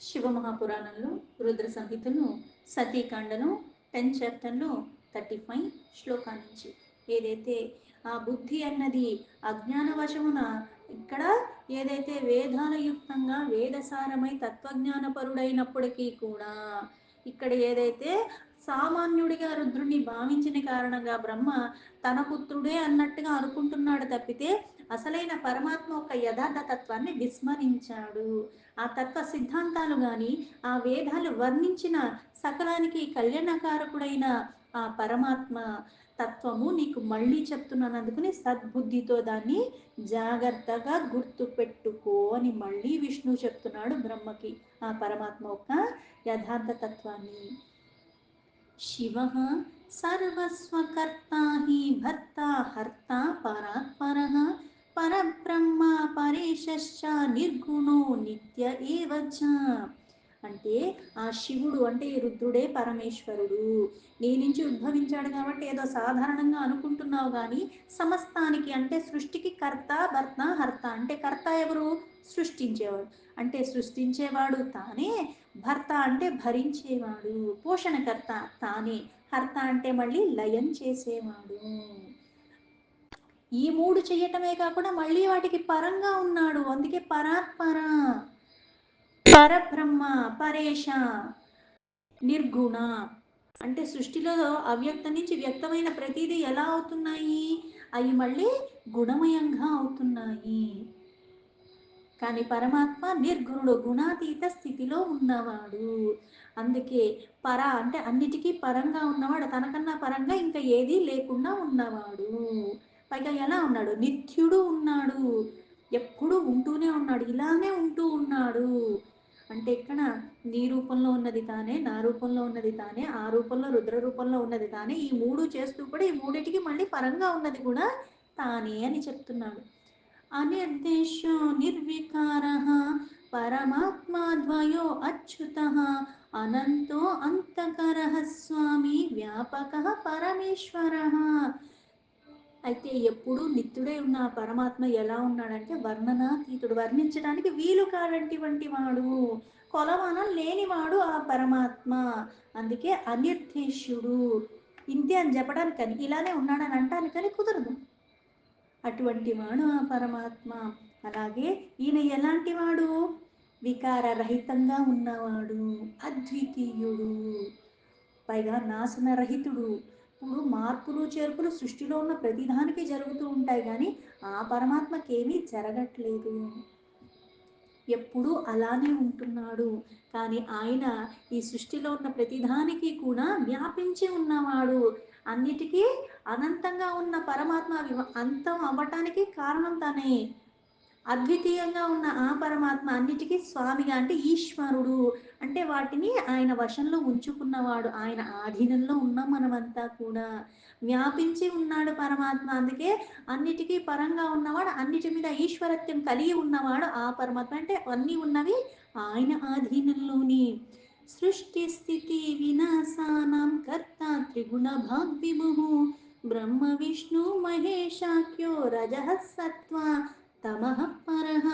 శివమహాపురాణంలో రుద్ర సంహితను సతీకాండను 10 చాప్టర్లో 35 శ్లోకాల నుంచి ఏదైతే ఆ బుద్ధి అన్నది అజ్ఞానవశమున ఇక్కడ ఏదైతే వేదాల యుక్తంగా వేదసారమై తత్వజ్ఞానపరుడైనప్పటికీ కూడా ఇక్కడ ఏదైతే సామాన్యుడిగా రుద్రుని భావించిన కారణంగా బ్రహ్మ తన పుత్రుడే అన్నట్టుగా అనుకుంటున్నాడు తప్పితే అసలైన పరమాత్మ యొక్క యథార్థ తత్వాన్ని విస్మరించాడు. ఆ తత్వ సిద్ధాంతాలు గాని ఆ వేదాలు వర్ణించిన సకలానికి కళ్యాణకారకుడైన ఆ పరమాత్మ తత్వము నీకు మళ్ళీ చెప్తున్నాను, అందుకని సద్బుద్ధితో దాన్ని జాగ్రత్తగా గుర్తు పెట్టుకో అని మళ్ళీ విష్ణువు చెప్తున్నాడు బ్రహ్మకి ఆ పరమాత్మ యొక్క యథార్థ తత్వాన్ని. శివ సర్వస్వకర్తా హి భర్త హర్త పరాత్పర పరబ్రహ్మ పరేశశ్చ నిర్గుణో నిత్య ఏవ చ. అంటే ఆ శివుడు అంటే ఈ రుద్రుడే పరమేశ్వరుడు. నీ నుంచి ఉద్భవించాడు కాబట్టి ఏదో సాధారణంగా అనుకుంటున్నావు కానీ సమస్తానికి అంటే సృష్టికి కర్త భర్త హర్త. అంటే కర్త ఎవరు? సృష్టించేవాడు. అంటే సృష్టించేవాడు తానే. భర్త అంటే భరించేవాడు. పోషణకర్త తానే. హర్త అంటే మళ్ళీ లయం చేసేవాడు. ఈ మూడు చెయ్యటమే కాకుండా మళ్ళీ వాటికి పరంగా ఉన్నాడు. అందుకే పరాత్పర, పరబ్రహ్మ, పరేష, నిర్గుణ. అంటే సృష్టిలో అవ్యక్తం నుంచి వ్యక్తమైన ప్రతిదీ ఎలా అవుతున్నాయి? అవి మళ్ళీ గుణమయంగా అవుతున్నాయి. కానీ పరమాత్మ నిర్గుణుడు, గుణాతీత స్థితిలో ఉన్నవాడు. అందుకే పర అంటే అన్నిటికీ పరంగా ఉన్నవాడు, తనకన్నా పరంగా ఇంకా ఏదీ లేకుండా ఉన్నవాడు. పైగా ఎలా ఉన్నాడు? నిత్యుడు ఉన్నాడు, ఎప్పుడూ ఉంటూనే ఉన్నాడు, ఇలానే ఉంటూ ఉన్నాడు. అంటే ఇక్కడ నీ రూపంలో ఉన్నది తానే, నా రూపంలో ఉన్నది తానే, ఆ రూపంలో రుద్ర రూపంలో ఉన్నది తానే. ఈ మూడు చేస్తూ కూడా ఈ మూడిటికి మళ్ళీ పరంగా ఉన్నది కూడా తానే అని చెప్తున్నాడు. అనిర్దేశో నిర్వికార పరమాత్మా ద్వయో అచ్యుత అనంతో అంతకర స్వామి వ్యాపక పరమేశ్వర. అయితే ఎప్పుడు నిత్యుడై ఉన్న ఆ పరమాత్మ ఎలా ఉన్నాడంటే వర్ణనాతీతుడు, వర్ణించడానికి వీలు కానటువంటి వాడు, కొలమానం లేనివాడు ఆ పరమాత్మ. అందుకే అనిర్దేశ్యుడు. ఇంతే అని చెప్పడానికి కానీ ఇలానే ఉన్నాడని అంటానికి కానీ కుదరదు. అటువంటి వాడు ఆ పరమాత్మ. అలాగే ఈయన ఎలాంటి వాడు? వికార రహితంగా ఉన్నవాడు, అద్వితీయుడు, పైగా నాశనరహితుడు. ఇప్పుడు మార్పులు చేర్పులు సృష్టిలో ఉన్న ప్రతిదానికి జరుగుతూ ఉంటాయి కానీ ఆ పరమాత్మకేమీ జరగట్లేదు, ఎప్పుడూ అలానే ఉంటున్నాడు. కానీ ఆయన ఈ సృష్టిలో ఉన్న ప్రతిదానికి కూడా వ్యాపించి ఉన్నవాడు. అన్నిటికీ అనంతంగా ఉన్న పరమాత్మ అంతం అవ్వటానికి కారణం తనే. అద్వితీయంగా ఉన్న ఆ పరమాత్మ అన్నిటికీ స్వామిగా అంటే ఈశ్వరుడు. అంటే వాటిని ఆయన వశంలో ఉంచుకున్నవాడు, ఆయన ఆధీనంలో ఉన్నాం మనమంతా కూడా. వ్యాపించి ఉన్నాడు పరమాత్మ. అందుకే అన్నిటికీ పరంగా ఉన్నవాడు, అన్నిటి మీద ఈశ్వరత్వం కలిగి ఉన్నవాడు ఆ పరమాత్మ. అంటే అన్నీ ఉన్నవి ఆయన ఆధీనంలోని. సృష్టి స్థితి వినాశానాం కర్త త్రిగుణ భాగ్విభు బ్రహ్మ విష్ణు మహేశాఖ్యో రజః సత్వ తమః పరః.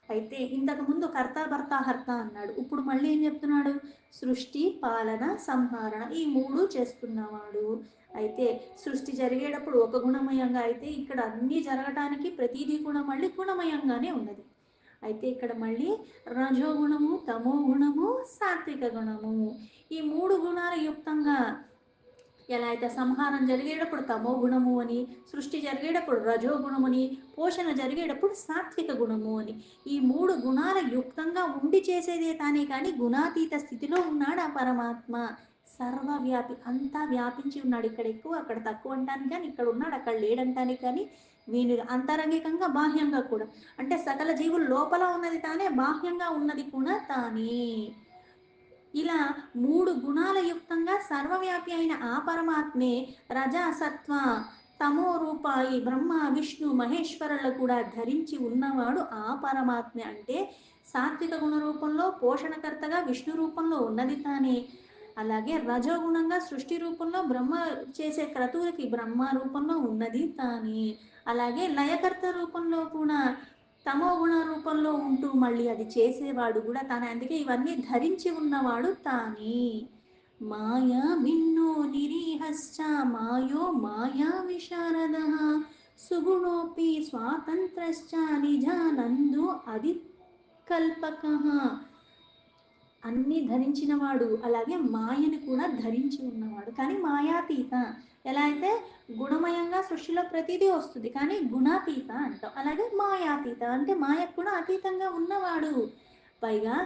అయితే ఇంతకు ముందు కర్త భర్త హర్త అన్నాడు, ఇప్పుడు మళ్ళీ ఏం చెప్తున్నాడు? సృష్టి పాలన సంహరణ ఈ మూడు చేస్తున్నవాడు. అయితే సృష్టి జరిగేటప్పుడు ఒక గుణమయంగా అయితే ఇక్కడ అన్నీ జరగటానికి ప్రతిదీ కూడా మళ్ళీ గుణమయంగానే ఉన్నది. అయితే ఇక్కడ మళ్ళీ రజోగుణము, తమో గుణము, సాత్విక గుణము, ఈ మూడు గుణాల యుక్తంగా ఎలా అయితే సంహారం జరిగేటప్పుడు తమో గుణము అని, సృష్టి జరిగేటప్పుడు రజో గుణమని, పోషణ జరిగేటప్పుడు సాత్విక గుణము అని, ఈ మూడు గుణాల యుక్తంగా ఉండి చేసేదే తానే కానీ గుణాతీత స్థితిలో ఉన్నాడు ఆ పరమాత్మ. సర్వవ్యాపి, అంతా వ్యాపించి ఉన్నాడు. ఇక్కడ ఎక్కువ అక్కడ తక్కువ అంటానికి కానీ, ఇక్కడ ఉన్నాడు అక్కడ లేడంటానికి కానీ, వీని అంతరంగికంగా బాహ్యంగా కూడా. అంటే సకల జీవులు లోపల ఉన్నది తానే, బాహ్యంగా ఉన్నది కూడా తానే. ఇలా మూడు గుణాల యుక్తంగా సర్వవ్యాపి అయిన ఆ పరమాత్మే రజ సత్వ తమో రూపాయి బ్రహ్మ విష్ణు మహేశ్వరులు కూడా ధరించి ఉన్నవాడు ఆ పరమాత్మే. అంటే సాత్విక గుణ రూపంలో పోషణకర్తగా విష్ణు రూపంలో ఉన్నది తానే. అలాగే రజోగుణంగా సృష్టి రూపంలో బ్రహ్మ చేసే క్రతువులకి బ్రహ్మ రూపంలో ఉన్నది తానే. అలాగే లయకర్త రూపంలో కూడా తమో గుణ రూపంలో ఉంటూ మళ్ళీ అది చేసేవాడు కూడా తానే. అందుకే ఇవన్నీ ధరించి ఉన్నవాడు తానే. మాయా భిన్నో నిరీహశ్చ మాయో మాయా విశారద సుగుణోపి స్వాతంత్రశ్చ నిజానందో అది కల్పక. అన్నీ ధరించినవాడు, అలాగే మాయను కూడా ధరించి ఉన్నవాడు, కానీ మాయాతీత. ఎలా అయితే గుణమయంగా సృష్టిలో ప్రతిదీ వస్తుంది, కానీ గుణాతీత అంటాం. అలాగే మాయాతీత అంటే మాయకు కూడా అతీతంగా ఉన్నవాడు. పైగా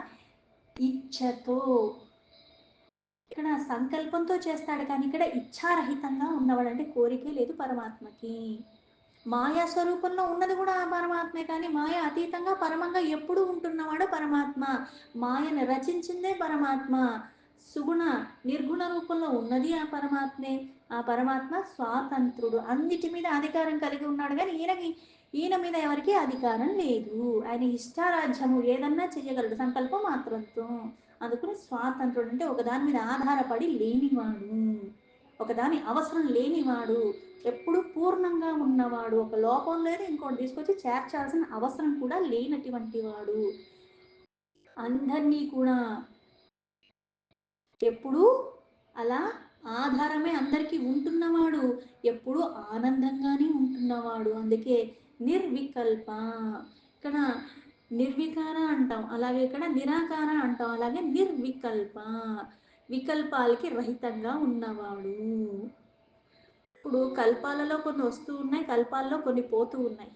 ఇచ్ఛతో, ఇక్కడ సంకల్పంతో చేస్తాడు, కానీ ఇక్కడ ఇచ్ఛారహితంగా ఉన్నవాడు, అంటే కోరికే లేదు పరమాత్మకి. మాయా స్వరూపంలో ఉన్నది కూడా ఆ పరమాత్మే, కానీ మాయ అతీతంగా పరమంగా ఎప్పుడు ఉంటున్నవాడు పరమాత్మ. మాయను రచించిందే పరమాత్మ. సుగుణ నిర్గుణ రూపంలో ఉన్నది ఆ పరమాత్మే. ఆ పరమాత్మ స్వాతంత్రుడు, అన్నిటి మీద అధికారం కలిగి ఉన్నాడు, కానీ ఈయన మీద ఎవరికి అధికారం లేదు. ఆయన ఇష్టారాజ్యము ఏదన్నా చెయ్యగలడు సంకల్పం మాత్రంతో. అందుకని స్వాతంత్రుడు అంటే ఒకదాని మీద ఆధారపడి లేనివాడు, ఒకదాని అవసరం లేనివాడు, ఎప్పుడు పూర్ణంగా ఉన్నవాడు, ఒక లోపం లేదు ఇంకోటి తీసుకొచ్చి చేర్చాల్సిన అవసరం కూడా లేనటువంటి వాడు. అందరినీ కూడా ఎప్పుడు అలా ఆధారమే అందరికీ ఉంటున్నవాడు, ఎప్పుడు ఆనందంగానే ఉంటున్నవాడు. అందుకే నిర్వికల్ప. ఇక్కడ నిర్వికార అంటాం, అలాగే ఇక్కడ నిరాకార అంటాం, అలాగే నిర్వికల్ప, వికల్పాలకి రహితంగా ఉన్నవాడు. ఇప్పుడు కల్పాలలో కొన్ని వస్తూ ఉన్నాయి, కల్పాలలో కొన్ని పోతూ ఉన్నాయి,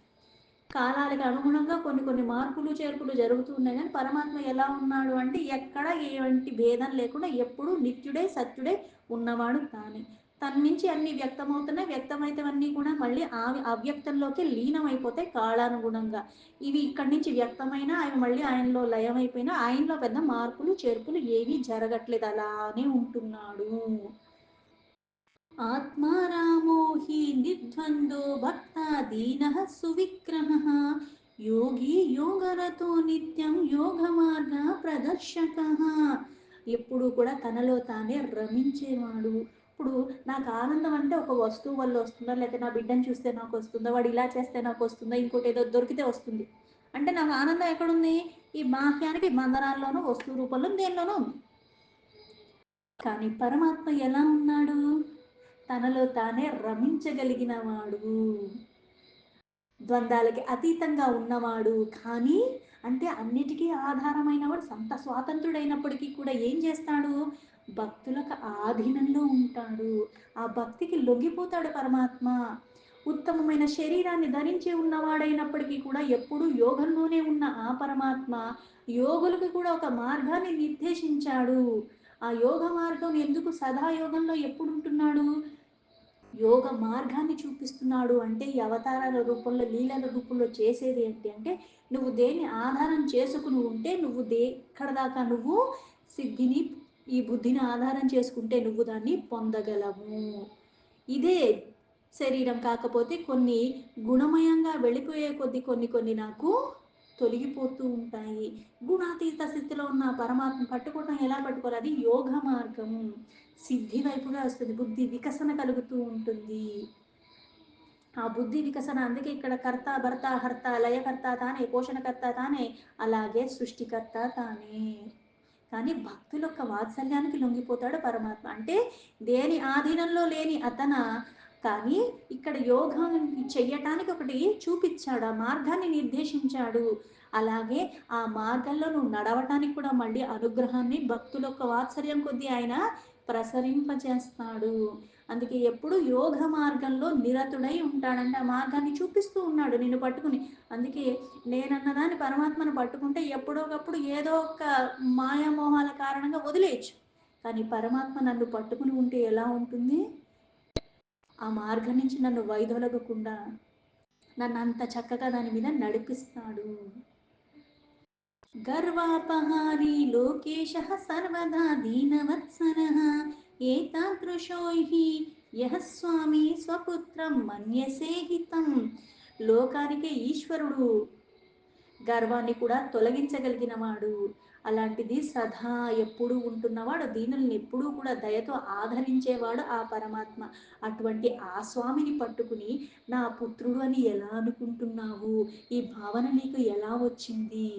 కాలాలకు అనుగుణంగా కొన్ని కొన్ని మార్పులు చేర్పులు జరుగుతూ ఉన్నాయి, కానీ పరమాత్మ ఎలా ఉన్నాడు అంటే ఎక్కడ ఎటువంటి భేదం లేకుండా ఎప్పుడూ నిత్యుడే సత్యుడే ఉన్నవాడు తానే. తన నుంచి అన్ని వ్యక్తమవుతున్నాయి, వ్యక్తమైతేవన్నీ కూడా మళ్ళీ అవ్యక్తంలోకి లీనమైపోతాయి కాలానుగుణంగా. ఇవి ఇక్కడి నుంచి వ్యక్తమైనా అవి మళ్ళీ ఆయనలో లయమైపోయినా ఆయనలో పెద్ద మార్పులు చేర్పులు ఏవీ జరగట్లేదు, అలానే ఉంటున్నాడు. ఆత్మా రామో హి నిర్ద్వందో భక్త దీన సువిగ్రహ యోగి యోగరతో నిత్యం యోగ మార్గ ప్రదర్శక. ఎప్పుడు కూడా తనలో తానే రమించేవాడు. ఇప్పుడు నాకు ఆనందం అంటే ఒక వస్తువు వల్ల వస్తుందా, లేకపోతే నా బిడ్డను చూస్తే నాకు వస్తుందా, వాడు ఇలా చేస్తే నాకు వస్తుందా, ఇంకోటి ఏదో దొరికితే వస్తుంది అంటే నాకు ఆనందం ఎక్కడుంది? ఈ బాహ్యానికి బంధనాల్లోనూ వస్తువు రూపంలో దేనిలోనూ ఉంది. కానీ పరమాత్మ ఎలా ఉన్నాడు? తనలో తానే రమించగలిగిన వాడు, ద్వంద్వాలకి అతీతంగా ఉన్నవాడు. కానీ అంటే అన్నిటికీ ఆధారమైన వాడు, సంత స్వాతంత్రుడైనప్పటికీ కూడా ఏం చేస్తాడు? భక్తులకు ఆధీనంలో ఉంటాడు, ఆ భక్తికి లొంగిపోతాడు పరమాత్మ. ఉత్తమమైన శరీరాన్ని ధరించి ఉన్నవాడైనప్పటికీ కూడా ఎప్పుడు యోగంలోనే ఉన్న ఆ పరమాత్మ యోగులకు కూడా ఒక మార్గాన్ని నిర్దేశించాడు. ఆ యోగ మార్గం ఎందుకు సదా యోగంలో ఎప్పుడు ఉంటున్నాడు? యోగ మార్గాన్ని చూపిస్తున్నాడు. అంటే ఈ అవతారాల రూపంలో లీలల రూపంలో చేసేది ఏంటి అంటే, నువ్వు దేన్ని ఆధారం చేసుకుని ఉంటే నువ్వు ఎక్కడ దాకా నువ్వు సిద్ధిని, ఈ బుద్ధిని ఆధారం చేసుకుంటే నువ్వు దాన్ని పొందగలవు. ఇదే శరీరం, కాకపోతే కొన్ని గుణమయంగా వెళ్ళిపోయే కొద్ది కొన్ని కొన్ని నాకు తొలగిపోతూ ఉంటాయి. గుణాతీత స్థితిలో ఉన్న పరమాత్మ పట్టుకోవటం ఎలా పట్టుకోవాలి? అది యోగ మార్గం. సిద్ధి వైపుగా వస్తుంది, బుద్ధి వికసన కలుగుతూ ఉంటుంది. ఆ బుద్ధి వికసన, అందుకే ఇక్కడ కర్త భర్త హర్త లయకర్త తానే, పోషణకర్త తానే, అలాగే సృష్టికర్త తానే. కానీ భక్తుల యొక్క వాత్సల్యానికి లొంగిపోతాడు పరమాత్మ. అంటే దేని ఆధీనంలో లేని అతన, కానీ ఇక్కడ యోగం చెయ్యటానికి ఒకటి చూపించాడు, ఆ మార్గాన్ని నిర్దేశించాడు. అలాగే ఆ మార్గంలో నువ్వు నడవటానికి కూడా మళ్ళీ అనుగ్రహాన్ని భక్తుల యొక్క వాత్సల్యం కొద్దీ ఆయన ప్రసరింపచేస్తాడు. అందుకే ఎప్పుడు యోగ మార్గంలో నిరతుడై ఉంటాడంటే ఆ మార్గాన్ని చూపిస్తూ ఉన్నాడు నిన్ను పట్టుకుని. అందుకే నేనన్నదాన్ని పరమాత్మను పట్టుకుంటే ఎప్పుడోకప్పుడు ఏదో ఒక మాయామోహాల కారణంగా వదిలేయచ్చు, కానీ పరమాత్మ నన్ను పట్టుకుని ఉంటే ఎలా ఉంటుంది? ఆ మార్గం నుంచి నన్ను వైదొలగకుండా నన్ను అంత చక్కగా దాని మీద నడిపిస్తాడు. గర్వాపహారీ లోకేశ సర్వదా దీనవత్సర ఏతాదృశో హి యః స్వామి స్వపుత్రం మన్యసే హితం. లోకానికే ఈశ్వరుడు, గర్వాన్ని కూడా తొలగించగలిగిన వాడు. అలాంటిది సదా ఎప్పుడూ ఉంటున్నవాడు, దీనుల్ని ఎప్పుడూ కూడా దయతో ఆదరించేవాడు ఆ పరమాత్మ. అటువంటి ఆ స్వామిని పట్టుకుని నా పుత్రుడు అని ఎలా అనుకుంటున్నావు? ఈ భావన నీకు ఎలా వచ్చింది?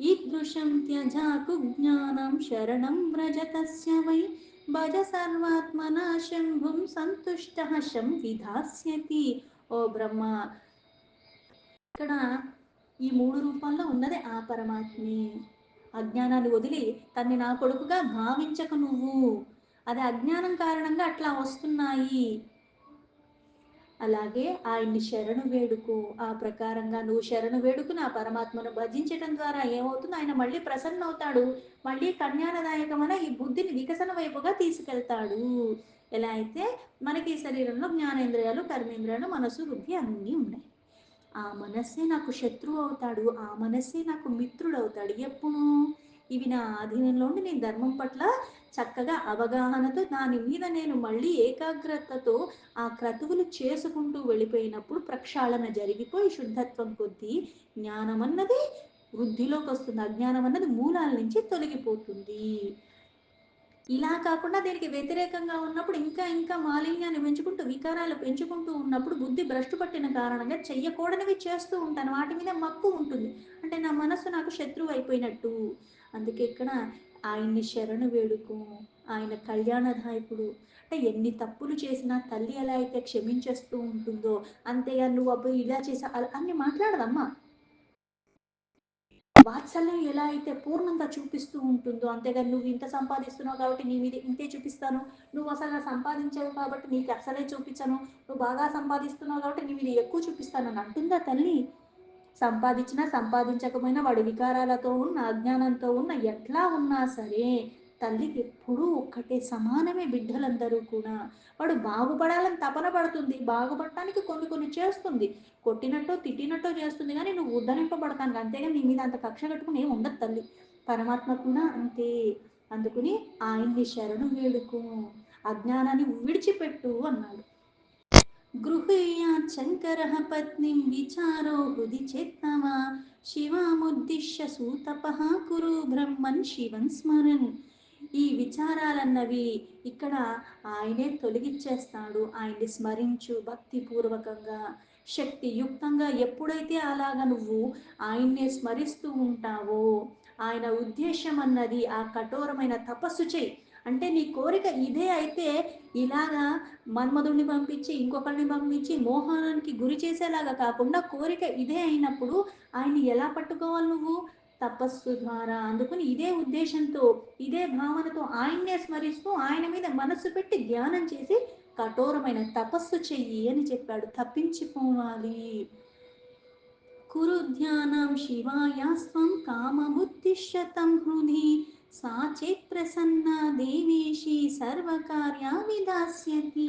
ఈదృశం త్యజాకు జ్ఞానం శరణం వ్రజ తస్య వై భజ సర్వాత్మనా శంభుం సంతుష్టః శం విధాస్యతి. ఓ బ్రహ్మ, ఇక్కడ ఈ మూడు రూపాల్లో ఉన్నదే ఆ పరమాత్మే. అజ్ఞానాన్ని వదిలి తన్ని నా కొడుకుగా భావించక నువ్వు. అది అజ్ఞానం కారణంగా అట్లా వస్తున్నాయి. అలాగే ఆయన్ని శరణు వేడుకో. ఆ ప్రకారంగా నువ్వు శరణు వేడుకుని ఆ పరమాత్మను భజించటం ద్వారా ఏమవుతుంది, ఆయన మళ్ళీ ప్రసన్న అవుతాడు. మళ్ళీ కళ్యాణదాయకమైన ఈ బుద్ధిని వికసన వైపుగా తీసుకెళ్తాడు. ఎలా అయితే మనకి ఈ శరీరంలో జ్ఞానేంద్రియాలు, కర్మేంద్రియాలు, మనసు, బుద్ధి అన్నీ ఉన్నాయి. ఆ మనస్సే నాకు శత్రువు అవుతాడు, ఆ మనస్సే నాకు మిత్రుడు అవుతాడు. ఎప్పుడు ఇవి నా ఆధీనంలో ఉండి నేను ధర్మం పట్ల చక్కగా అవగాహనతో దాని మీద నేను మళ్ళీ ఏకాగ్రతతో ఆ క్రతువులు చేసుకుంటూ వెళ్ళిపోయినప్పుడు ప్రక్షాళన జరిగిపోయి శుద్ధత్వం కొద్దీ జ్ఞానం అన్నది వృద్ధిలోకి వస్తుంది, అజ్ఞానం అన్నది మూలాల నుంచి తొలగిపోతుంది. ఇలా కాకుండా దీనికి వ్యతిరేకంగా ఉన్నప్పుడు ఇంకా ఇంకా మాలిన్యాన్ని పెంచుకుంటూ వికారాలు పెంచుకుంటూ ఉన్నప్పుడు బుద్ధి భ్రష్టు పట్టిన కారణంగా చెయ్యకూడనివి చేస్తూ ఉంటాను, వాటి మీద మక్కువ ఉంటుంది. అంటే నా మనస్సు నాకు శత్రువు అయిపోయినట్టు. అందుకే ఇక్కడ ఆయన్ని శరణు వేడుకో. ఆయన కళ్యాణదాయకుడు. అంటే ఎన్ని తప్పులు చేసినా తల్లి ఎలా అయితే క్షమించేస్తూ ఉంటుందో, అంతేగాని నువ్వు అప్పుడు ఇలా చేసా అన్ని మాట్లాడదమ్మా. వాత్సల్యం ఎలా అయితే పూర్ణంగా చూపిస్తూ ఉంటుందో, అంతేగాని నువ్వు ఇంత సంపాదిస్తున్నావు కాబట్టి నీ మీద ఇంతే చూపిస్తాను, నువ్వు అసలు సంపాదించావు కాబట్టి నీకు అసలే చూపించను, నువ్వు బాగా సంపాదిస్తున్నావు కాబట్టి నీ మీద ఎక్కువ చూపిస్తానని అంటుందా తల్లి? సంపాదించినా సంపాదించకపోయినా వాడు వికారాలతో ఉన్న అజ్ఞానంతో ఉన్న ఎట్లా ఉన్నా సరే తల్లికి ఎప్పుడూ ఒక్కటే, సమానమే బిడ్డలందరూ కూడా. వాడు బాగుపడాలని తపన పడుతుంది, బాగుపడటానికి కొన్ని కొన్ని చేస్తుంది, కొట్టినట్టో తిట్టినట్టో చేస్తుంది, కానీ నువ్వు ఉద్ధరింపబడతాను, అంతేగాని నీ మీద అంత కక్ష కట్టుకుని ఏమి ఉండదు తల్లి. పరమాత్మ కూడా అంతే. అందుకుని ఆయన్ని శరణు వేడుకో, అజ్ఞానాన్ని విడిచిపెట్టు అన్నాడు. గృహీయాత్ శంకరః పత్నిం విచారో హృది చేత్తమా శివాముద్దిశ్య సూతపః కురు బ్రహ్మన్ శివం స్మరన్. ఈ విచారాలన్నవి ఇక్కడ ఆయనే తొలగించేస్తాడు. ఆయన్ని స్మరించు భక్తిపూర్వకంగా, శక్తియుక్తంగా. ఎప్పుడైతే అలాగ నువ్వు ఆయన్నే స్మరిస్తూ ఉంటావో, ఆయన ఉద్దేశం అన్నది ఆ కఠోరమైన తపస్సు చేయి. అంటే నీ కోరిక ఇదే అయితే ఇలాగా మన్మధుడిని పంపించి ఇంకొకరిని పంపించి మోహానికి గురి చేసేలాగా కాకుండా కోరిక ఇదే అయినప్పుడు ఆయన్ని ఎలా పట్టుకోవాలి నువ్వు? తపస్సు ద్వారా. అందుకని ఇదే ఉద్దేశంతో ఇదే భావనతో ఆయన్నే స్మరిస్తూ ఆయన మీద మనస్సు పెట్టి ధ్యానం చేసి కఠోరమైన తపస్సు చెయ్యి అని చెప్పాడు. తప్పించిపోవాలి. కురు ధ్యానం శివాయాస్త్వం కామముద్దిశ్య హృది సా చేత్ ప్రసన్న దేవేశి సర్వకార్య విధాస్యతి.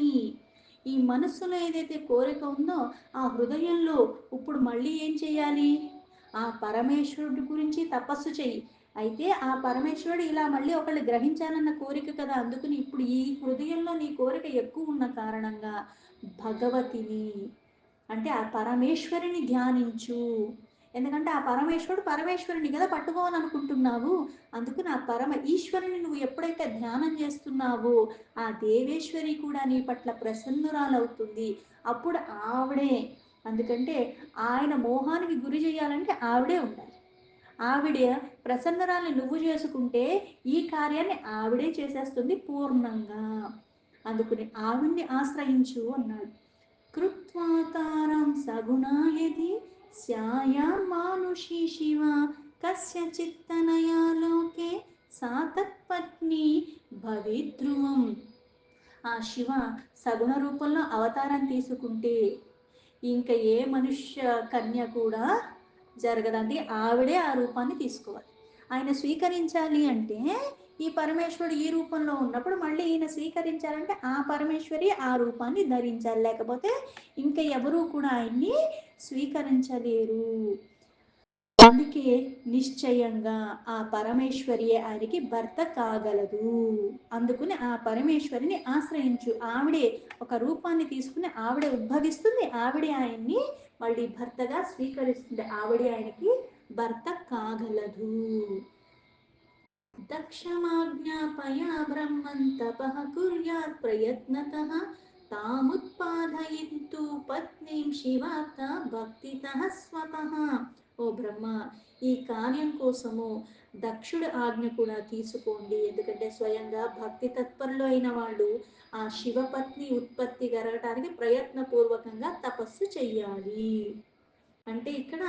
ఈ మనస్సులో ఏదైతే కోరిక ఉందో ఆ హృదయంలో ఇప్పుడు మళ్ళీ ఏం చేయాలి? ఆ పరమేశ్వరుడి గురించి తపస్సు చెయ్యి. అయితే ఆ పరమేశ్వరుడు ఇలా మళ్ళీ ఒకళ్ళు గ్రహించాలన్న కోరిక కదా, అందుకని ఇప్పుడు ఈ హృదయంలో నీ కోరిక ఎక్కువ ఉన్న కారణంగా భగవతిని, అంటే ఆ పరమేశ్వరిని ధ్యానించు. ఎందుకంటే ఆ పరమేశ్వరుని కదా పట్టుకోవాలనుకుంటున్నావు. అందుకని ఆ పరమ ఈశ్వరుని నువ్వు ఎప్పుడైతే ధ్యానం చేస్తున్నావో ఆ దేవేశ్వరి కూడా నీ పట్ల ప్రసన్నురాలవుతుంది. అప్పుడు ఆవిడే, అందుకంటే ఆయన మోహానికి గురి చేయాలంటే ఆవిడే ఉండాలి. ఆవిడ ప్రసన్నరాల్ని నువ్వు చేసుకుంటే ఈ కార్యాన్ని ఆవిడే చేసేస్తుంది పూర్ణంగా. అందుకని ఆవిడ్ని ఆశ్రయించు అన్నాడు. కృత్వా తారాం సగుణాయది స్యాయాం మానుషీ శివ కస్య చిత్తనయా లోకే సా తత్పత్ని భవిద్రువం. ఆ శివ సగుణ రూపంలో అవతారం తీసుకుంటే ఇంకా ఏ మనుష్య కన్య కూడా జరగదండి, ఆవిడే ఆ రూపాన్ని తీసుకోవాలి. ఆయన స్వీకరించాలి అంటే ఈ పరమేశ్వరుడు ఈ రూపంలో ఉన్నప్పుడు మళ్ళీ ఈయన స్వీకరించాలంటే ఆ పరమేశ్వరి ఆ రూపాన్ని ధరించాలి, లేకపోతే ఇంకా ఎవరూ కూడా ఆయన్ని స్వీకరించలేరు. అందుకే నిశ్చయంగా ఆ పరమేశ్వరి ఆయనకి భర్త కాగలదు. అందుకుని ఆ పరమేశ్వరిని ఆశ్రయించు. ఆవిడే ఒక రూపాన్ని తీసుకుని ఆవిడే ఉద్భవిస్తుంది, ఆవిడే ఆయన్ని మళ్ళీ భర్తగా స్వీకరిస్తుంది, ఆవిడే ఆయనకి భర్త కాగలదు. దక్షమాజ్ఞాపయా బ్రహ్మం తపః కుర్యాత్ ప్రయత్నతః తాముత్పాదయంతు పత్నీం శివార్త భక్తితః స్వతః. ఓ బ్రహ్మ, ఈ కార్యం కోసము దక్షుడి ఆజ్ఞ కూడా తీసుకోండి. ఎందుకంటే స్వయంగా భక్తి తత్పరులు అయిన వాళ్ళు ఆ శివపత్ని ఉత్పత్తి జరగటానికి ప్రయత్నపూర్వకంగా తపస్సు చెయ్యాలి. అంటే ఇక్కడ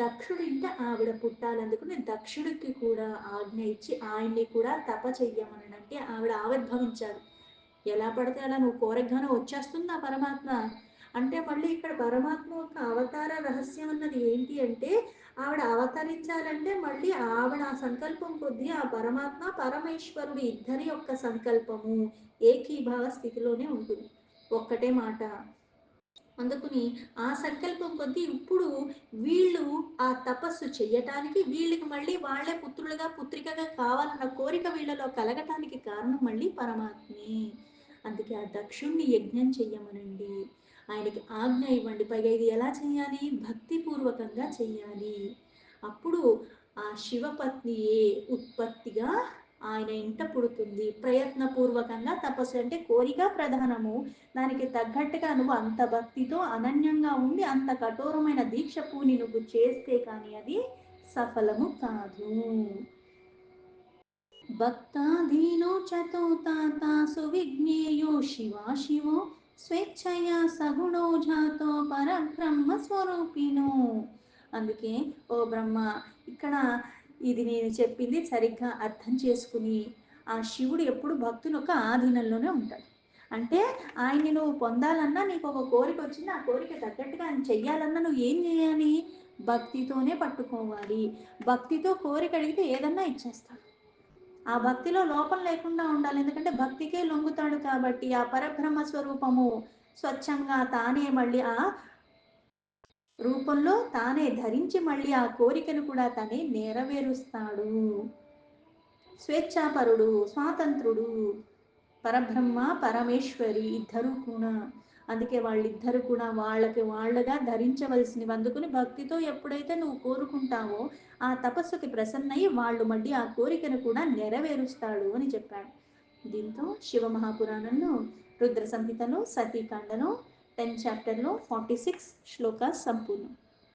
దక్షుడు ఇంకా ఆవిడ పుట్టాలందుకుని దక్షుడికి కూడా ఆజ్ఞ ఇచ్చి ఆయన్ని కూడా తప చెయ్యమని అంటే ఆవిడ ఆవిర్భవించాలి. ఎలా పడితే అలా నువ్వు కోరగానే వచ్చేస్తుంది ఆ పరమాత్మ. అంటే మళ్ళీ ఇక్కడ పరమాత్మ యొక్క అవతార రహస్యం అన్నది ఏంటి అంటే ఆవిడ అవతరించాలంటే మళ్ళీ ఆవిడ ఆ సంకల్పం కొద్దీ ఆ పరమాత్మ పరమేశ్వరుడు ఇద్దరి యొక్క సంకల్పము ఏకీభావ స్థితిలోనే ఉంటుంది. ఒక్కటే మాట. అందుకుని ఆ సంకల్పం కొద్దీ ఇప్పుడు వీళ్ళు ఆ తపస్సు చెయ్యటానికి వీళ్ళకి మళ్ళీ వాళ్ళే పుత్రులుగా పుత్రికగా కావాలన్న కోరిక వీళ్ళలో కలగటానికి కారణం మళ్ళీ పరమాత్మే. అందుకే ఆ దక్షుణ్ణి యజ్ఞం చెయ్యమనండి, ఆయనకి ఆజ్ఞ ఇవ్వండి. పైగా ఇది ఎలా చేయాలి? భక్తిపూర్వకంగా చెయ్యాలి. అప్పుడు ఆ శివపత్నియే ఉత్పత్తిగా ఆయన ఇంట పుడుతుంది. ప్రయత్నపూర్వకంగా తపస్సు అంటే కోరిక ప్రధానము. దానికి తగ్గట్టుగా నువ్వు అంత భక్తితో అనన్యంగా ఉండి అంత కఠోరమైన దీక్ష పూని నువ్వు చేస్తే కానీ అది సఫలము కాదు. భక్తాధీనో చతో తాత సువిజ్ఞేయో శివా శివో స్వేచ్ఛయా సగుణో జాతో పరబ్రహ్మ స్వరూపిణో. అందుకే ఓ బ్రహ్మ, ఇక్కడ ఇది నేను చెప్పింది సరిగ్గా అర్థం చేసుకుని ఆ శివుడు ఎప్పుడు భక్తుల యొక్క ఆధీనంలోనే ఉంటాడు. అంటే ఆయన్ని నువ్వు పొందాలన్నా నీకు ఒక కోరిక వచ్చింది, ఆ కోరిక తగ్గట్టుగా ఆయన చెయ్యాలన్నా నువ్వు ఏం చేయాలి? భక్తితోనే పట్టుకోవాలి. భక్తితో కోరిక అడిగితే ఏదన్నా ఇచ్చేస్తాడు. ఆ భక్తిలో లోపం లేకుండా ఉండాలి. ఎందుకంటే భక్తికే లొంగుతాడు కాబట్టి ఆ పరబ్రహ్మ స్వరూపము స్వచ్ఛంగా తానే మళ్ళీ ఆ రూపంలో తానే ధరించి మళ్ళీ ఆ కోరికను కూడా తనే నెరవేరుస్తాడు. స్వేచ్ఛాపరుడు, స్వాతంత్రుడు, పరబ్రహ్మ పరమేశ్వరి ఇద్దరు కూడా. అందుకే వాళ్ళిద్దరు కూడా వాళ్ళకి వాళ్ళగా ధరించవలసినవి. అందుకుని భక్తితో ఎప్పుడైతే నువ్వు కోరుకుంటావో ఆ తపస్సుకి ప్రసన్నయి వాళ్ళు మళ్ళీ ఆ కోరికను కూడా నెరవేరుస్తాడు అని చెప్పాడు. దీంతో శివ మహాపురాణంలో రుద్ర సంహితలో సతీకాండలో 10th చాప్టర్లో 46 శ్లోక సంపూర్ణం.